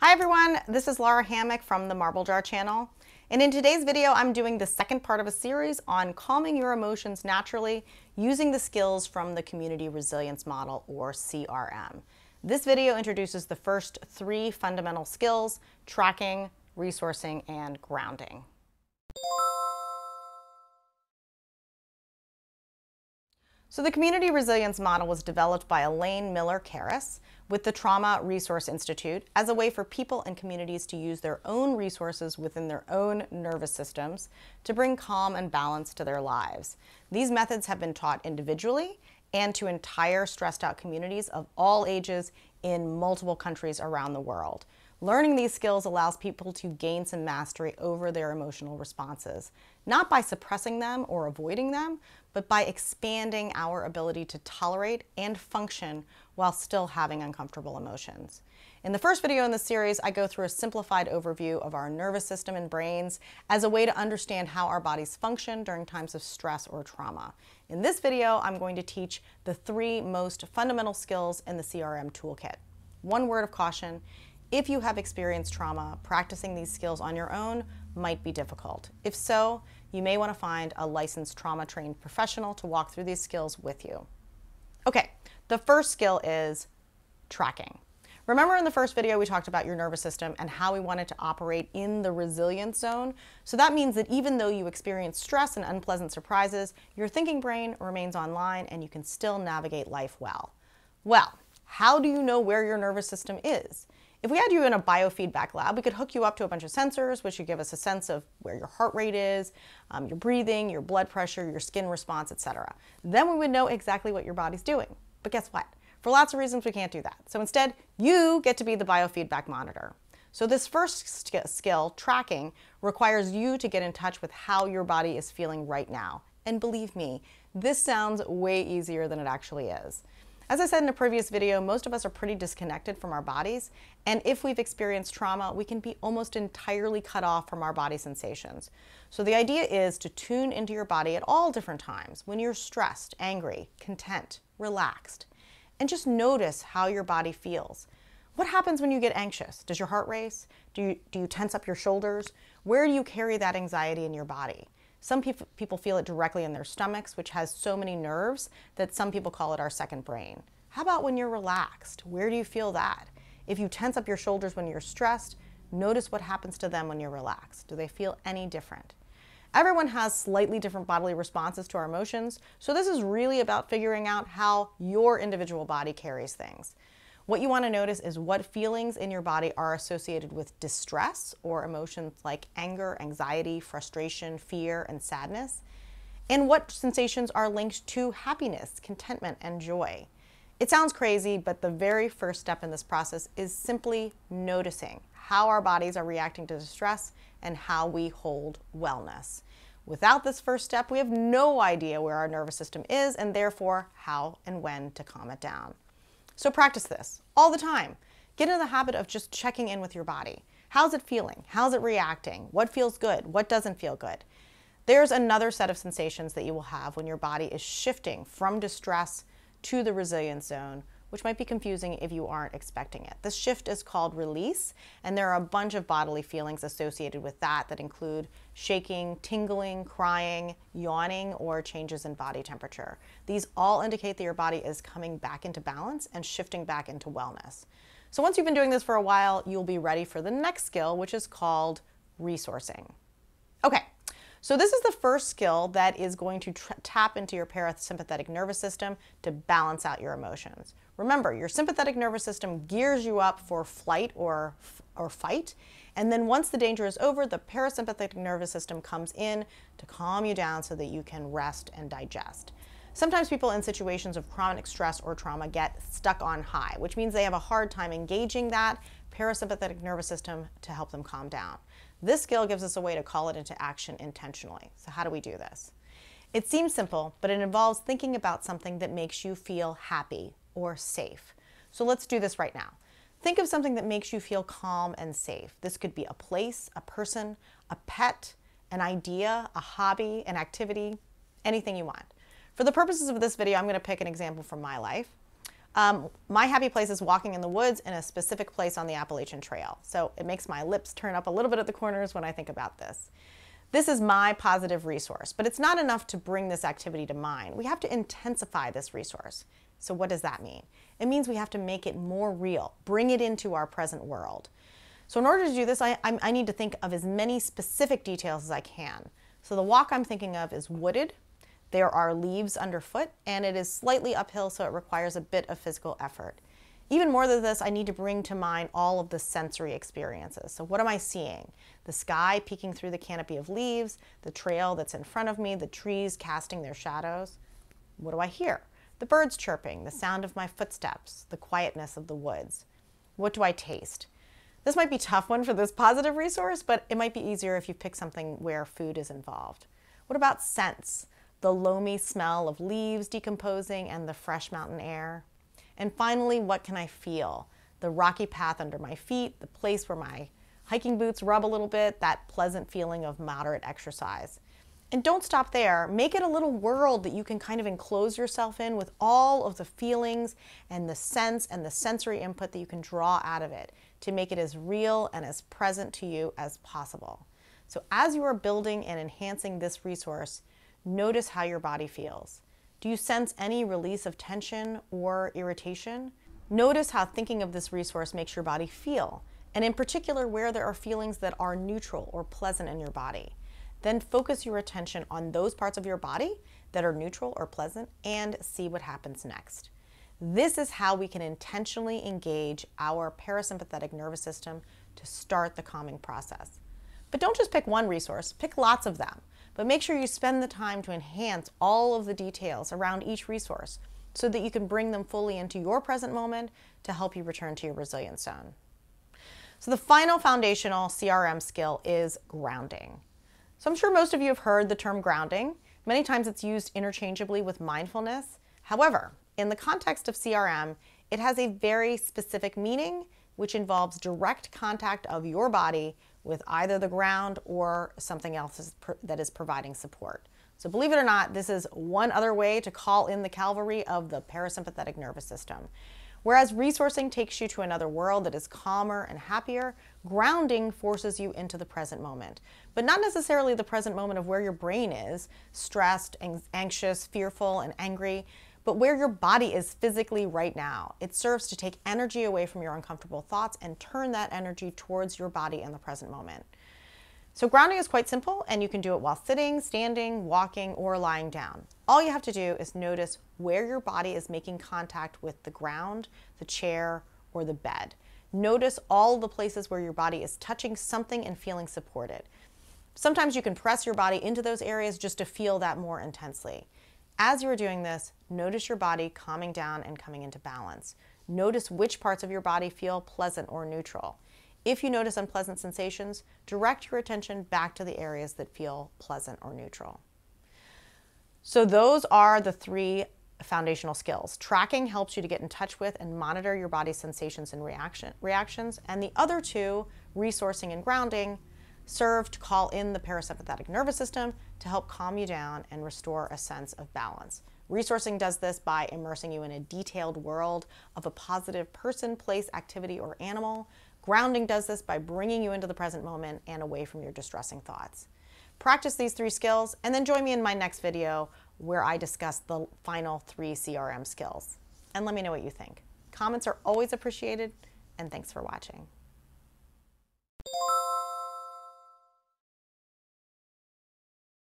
Hi everyone, this is Lara Hammock from the Marble Jar channel. And in today's video, I'm doing the second part of a series on calming your emotions naturally using the skills from the Community Resilience Model, or CRM. This video introduces the first three fundamental skills: tracking, resourcing, and grounding. So the Community Resilience Model was developed by Elaine Miller-Karras with the Trauma Resource Institute as a way for people and communities to use their own resources within their own nervous systems to bring calm and balance to their lives. These methods have been taught individually and to entire stressed out communities of all ages in multiple countries around the world. Learning these skills allows people to gain some mastery over their emotional responses, not by suppressing them or avoiding them, but by expanding our ability to tolerate and function while still having uncomfortable emotions. In the first video in this series, I go through a simplified overview of our nervous system and brains as a way to understand how our bodies function during times of stress or trauma. In this video, I'm going to teach the three most fundamental skills in the CRM toolkit. One word of caution: if you have experienced trauma, practicing these skills on your own might be difficult. If so, you may want to find a licensed trauma-trained professional to walk through these skills with you. Okay, the first skill is tracking. Remember in the first video we talked about your nervous system and how we want it to operate in the resilience zone? So that means that even though you experience stress and unpleasant surprises, your thinking brain remains online and you can still navigate life well. Well, how do you know where your nervous system is? If we had you in a biofeedback lab, we could hook you up to a bunch of sensors, which would give us a sense of where your heart rate is, your breathing, your blood pressure, your skin response, etc. Then we would know exactly what your body's doing. But guess what? For lots of reasons, we can't do that. So instead, you get to be the biofeedback monitor. So this first skill, tracking, requires you to get in touch with how your body is feeling right now. And believe me, this sounds way easier than it actually is. As I said in a previous video, most of us are pretty disconnected from our bodies, and if we've experienced trauma, we can be almost entirely cut off from our body sensations. So the idea is to tune into your body at all different times, when you're stressed, angry, content, relaxed, and just notice how your body feels. What happens when you get anxious? Does your heart race? Do you tense up your shoulders? Where do you carry that anxiety in your body? Some people feel it directly in their stomachs, which has so many nerves that some people call it our second brain. How about when you're relaxed? Where do you feel that? If you tense up your shoulders when you're stressed, notice what happens to them when you're relaxed. Do they feel any different? Everyone has slightly different bodily responses to our emotions, so this is really about figuring out how your individual body carries things. What you want to notice is what feelings in your body are associated with distress or emotions like anger, anxiety, frustration, fear, and sadness, and what sensations are linked to happiness, contentment, and joy. It sounds crazy, but the very first step in this process is simply noticing how our bodies are reacting to distress and how we hold wellness. Without this first step, we have no idea where our nervous system is and therefore how and when to calm it down. So practice this all the time. Get into the habit of just checking in with your body. How's it feeling? How's it reacting? What feels good? What doesn't feel good? There's another set of sensations that you will have when your body is shifting from distress to the resilience zone, which might be confusing if you aren't expecting it. This shift is called release, and there are a bunch of bodily feelings associated with that include shaking, tingling, crying, yawning, or changes in body temperature. These all indicate that your body is coming back into balance and shifting back into wellness. So once you've been doing this for a while, you'll be ready for the next skill, which is called resourcing. Okay. So this is the first skill that is going to tap into your parasympathetic nervous system to balance out your emotions. Remember, your sympathetic nervous system gears you up for flight or fight, and then once the danger is over, the parasympathetic nervous system comes in to calm you down so that you can rest and digest. Sometimes people in situations of chronic stress or trauma get stuck on high, which means they have a hard time engaging that parasympathetic nervous system to help them calm down. This skill gives us a way to call it into action intentionally. So how do we do this? It seems simple, but it involves thinking about something that makes you feel happy or safe. So let's do this right now. Think of something that makes you feel calm and safe. This could be a place, a person, a pet, an idea, a hobby, an activity, anything you want. For the purposes of this video, I'm going to pick an example from my life. My happy place is walking in the woods in a specific place on the Appalachian Trail. So it makes my lips turn up a little bit at the corners when I think about this. This is my positive resource, but it's not enough to bring this activity to mind. We have to intensify this resource. So what does that mean? It means we have to make it more real, bring it into our present world. So in order to do this, I need to think of as many specific details as I can. So the walk I'm thinking of is wooded. There are leaves underfoot, and it is slightly uphill, so it requires a bit of physical effort. Even more than this, I need to bring to mind all of the sensory experiences. So what am I seeing? The sky peeking through the canopy of leaves, the trail that's in front of me, the trees casting their shadows. What do I hear? The birds chirping, the sound of my footsteps, the quietness of the woods. What do I taste? This might be a tough one for this positive resource, but it might be easier if you pick something where food is involved. What about scents? The loamy smell of leaves decomposing and the fresh mountain air. And finally, what can I feel? The rocky path under my feet, the place where my hiking boots rub a little bit, that pleasant feeling of moderate exercise. And don't stop there. Make it a little world that you can kind of enclose yourself in with all of the feelings and the sense and the sensory input that you can draw out of it to make it as real and as present to you as possible. So as you are building and enhancing this resource, notice how your body feels. Do you sense any release of tension or irritation? Notice how thinking of this resource makes your body feel, and in particular where there are feelings that are neutral or pleasant in your body. Then focus your attention on those parts of your body that are neutral or pleasant and see what happens next. This is how we can intentionally engage our parasympathetic nervous system to start the calming process. But don't just pick one resource, pick lots of them. But make sure you spend the time to enhance all of the details around each resource so that you can bring them fully into your present moment to help you return to your resilience zone. So the final foundational CRM skill is grounding. So I'm sure most of you have heard the term grounding. Many times it's used interchangeably with mindfulness. However, in the context of CRM, it has a very specific meaning, which involves direct contact of your body with either the ground or something else that is providing support. So believe it or not, this is one other way to call in the cavalry of the parasympathetic nervous system. Whereas resourcing takes you to another world that is calmer and happier, grounding forces you into the present moment. But not necessarily the present moment of where your brain is, stressed, anxious, fearful, and angry, but where your body is physically right now. It serves to take energy away from your uncomfortable thoughts and turn that energy towards your body in the present moment. So grounding is quite simple, and you can do it while sitting, standing, walking, or lying down. All you have to do is notice where your body is making contact with the ground, the chair, or the bed. Notice all the places where your body is touching something and feeling supported. Sometimes you can press your body into those areas just to feel that more intensely. As you are doing this, notice your body calming down and coming into balance. Notice which parts of your body feel pleasant or neutral. If you notice unpleasant sensations, direct your attention back to the areas that feel pleasant or neutral. So those are the 3 foundational skills. Tracking helps you to get in touch with and monitor your body's sensations and reactions, and the other 2, resourcing and grounding, serve to call in the parasympathetic nervous system to help calm you down and restore a sense of balance. Resourcing does this by immersing you in a detailed world of a positive person, place, activity, or animal. Grounding does this by bringing you into the present moment and away from your distressing thoughts. Practice these 3 skills and then join me in my next video where I discuss the final 3 CRM skills. And let me know what you think. Comments are always appreciated, and thanks for watching.